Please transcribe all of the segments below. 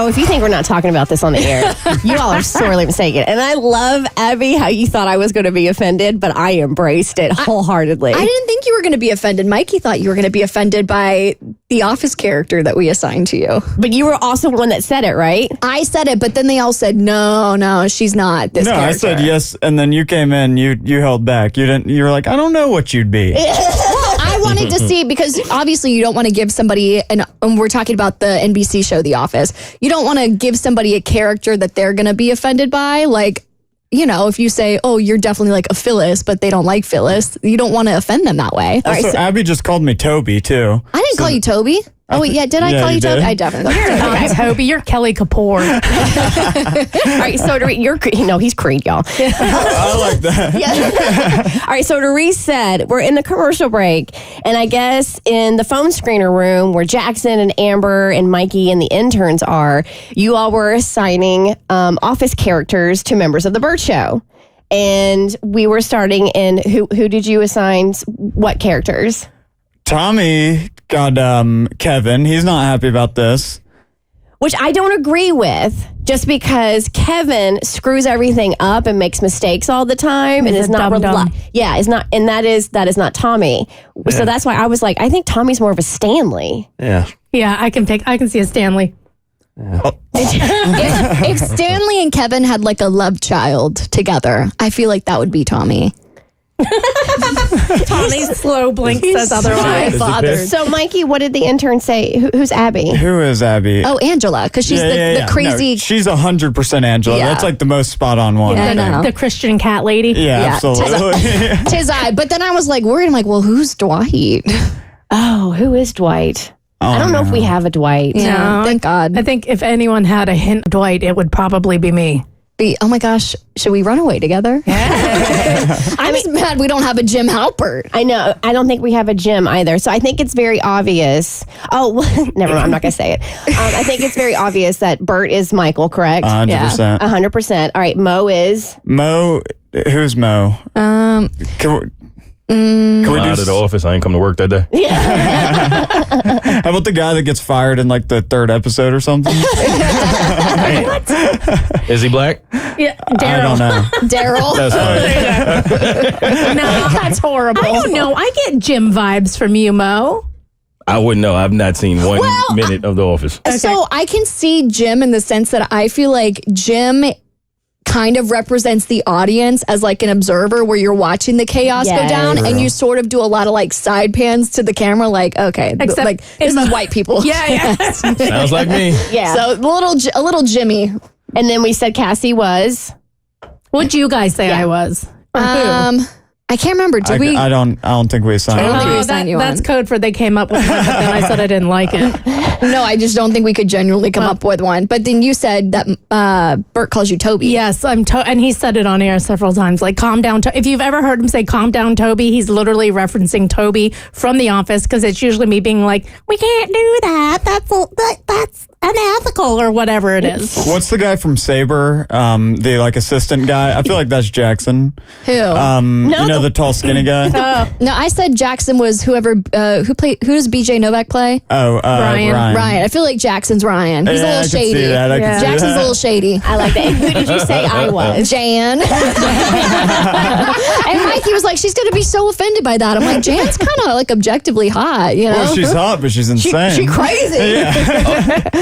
Oh, if you think we're not talking about this on the air, you all are sorely mistaken. And I love, Abby, how you thought I was going to be offended, but I embraced it wholeheartedly. I didn't think you were going to be offended. Mikey thought you were going to be offended by the Office character that we assigned to you. But you were also one that said it, right? I said it, but then they all said, no, she's not this character. I said yes, and then you came in, you held back. You were like, I don't know what you'd be. I wanted to see, because obviously you don't want to give somebody, and we're talking about the NBC show The Office, you don't want to give somebody a character that they're going to be offended by. Like, you know, if you say, oh, you're definitely like a Phyllis, but they don't like Phyllis, you don't want to offend them that way. Also, Abby just called me Toby, too. I didn't call you Toby. Oh, wait, did I call you Toby? I definitely called you Toby. Toby, you're Kelly Kapoor. All right, so he's Creed, y'all. I like that. Yeah. All right, so to reset, we're in the commercial break, and I guess in the phone screener room where Jackson and Amber and Mikey and the interns are, you all were assigning Office characters to members of the Bert Show. And we were starting in, who did you assign what characters? Tommy got Kevin. He's not happy about this. Which I don't agree with, just because Kevin screws everything up and makes mistakes all the time, and is not dumb. is not, and that is not Tommy. Yeah. So that's why I was like, I think Tommy's more of a Stanley. Yeah. Yeah, I can see a Stanley. Yeah. If Stanley and Kevin had like a love child together, I feel like that would be Tommy. Tommy's slow blink says otherwise. So, Mikey, what did the intern say? Who's Abby? Who is Abby? Oh, Angela, because she's the crazy. No, she's 100% Angela. Yeah. That's like the most spot on one. Yeah, the Christian cat lady. Yeah, absolutely. Tis I. But then I was like worried. I'm like, well, who's Dwight? Oh, who is Dwight? Oh, I don't know if we have a Dwight. Yeah, thank God. I think if anyone had a hint of Dwight, it would probably be me. Oh my gosh, should we run away together? I'm just mad we don't have a Jim Halpert. I know. I don't think we have a Jim either. So I think it's very obvious. Oh, never mind. I'm not going to say it. I think it's very obvious that Bert is Michael, correct? 100%. Yeah. 100%. All right. Mo is? Mo. Who's Mo? Can we out of the office. I ain't come to work that day. Yeah. How about the guy that gets fired in like the 3rd episode or something? What? Is he black? Yeah, Daryl. I don't know. Daryl. That's fine. No, that's horrible. I don't know. I get Jim vibes from you, Mo. I wouldn't know. I've not seen one minute of The Office. So I can see Jim in the sense that I feel like Jim kind of represents the audience as like an observer where you're watching the chaos go down, and you sort of do a lot of like side pans to the camera, like, okay, except like this is white people. Yeah. Sounds like me. Yeah. So a little Jimmy. And then we said Cassie was? What'd you guys say I was? Or who? I can't remember. Did we? I don't think we assigned. That's code for they came up with one, but then I said I didn't like it. No, I just don't think we could genuinely come up with one. But then you said that Bert calls you Toby. Yes, and he said it on air several times. Like, calm down. If you've ever heard him say, calm down, Toby, he's literally referencing Toby from The Office, because it's usually me being like, we can't do that. That's unethical or whatever it is. What's the guy from Saber? The like assistant guy? I feel like that's Jackson. Who? You know, the tall, skinny guy? No, I said Jackson was whoever, who does BJ Novak play? Oh, Ryan. I feel like Jackson's Ryan. He's a little shady. Jackson's a little shady. I like that. And who did you say I was? Jan. And Mikey was like, she's going to be so offended by that. I'm like, Jan's kind of like objectively hot, you know? Well, she's hot, but she's insane. She's crazy. Yeah.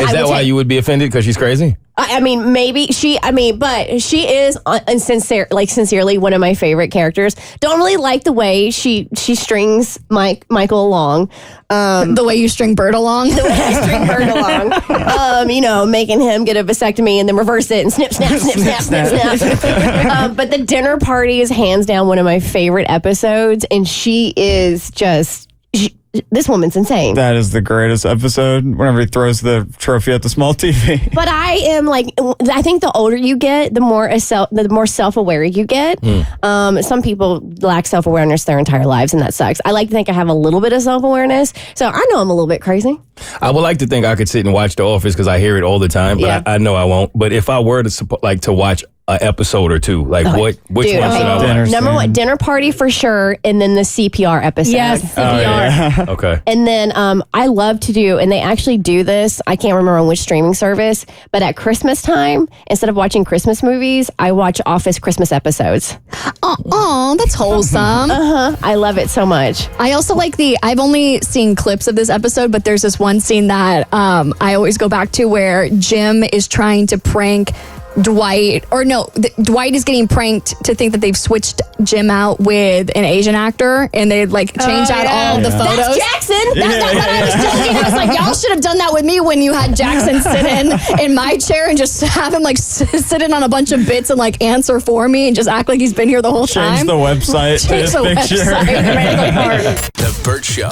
Is that why you would be offended? Because she's crazy? I mean, maybe but she is sincerely one of my favorite characters. Don't really like the way she strings Michael along. The way you string Bert along? The way I string Bert along. Making him get a vasectomy and then reverse it and snip, snap, snip, snap, snip, snap. But the dinner party is hands down one of my favorite episodes, and she is just... this woman's insane. That is the greatest episode, whenever he throws the trophy at the small TV. But I am like, I think the older you get, the more self-aware you get. Some people lack self-awareness their entire lives, and that sucks. I like to think I have a little bit of self-awareness, so I know I'm a little bit crazy. I would like to think I could sit and watch The Office because I hear it all the time, but I know I won't. But if I were to watch an episode or two? Like which Dude, ones should I watch? Dinner Number scene. one, dinner party for sure, and then the CPR episode. Yes, CPR. Okay. And then I love to do, and they actually do this, I can't remember on which streaming service, but at Christmas time, instead of watching Christmas movies, I watch Office Christmas episodes. Oh, that's wholesome. I love it so much. I also like I've only seen clips of this episode, but there's this one scene that I always go back to where Jim is trying to prank Dwight, or no, Dwight is getting pranked to think that they've switched Jim out with an Asian actor, and they like changed out all of the photos. That's Jackson! That's not what I was joking. I was like, y'all should have done that with me when you had Jackson sit in my chair and just have him like sit in on a bunch of bits and like answer for me and just act like he's been here the whole time. Change the website to Change his the picture. website. The Bert Show.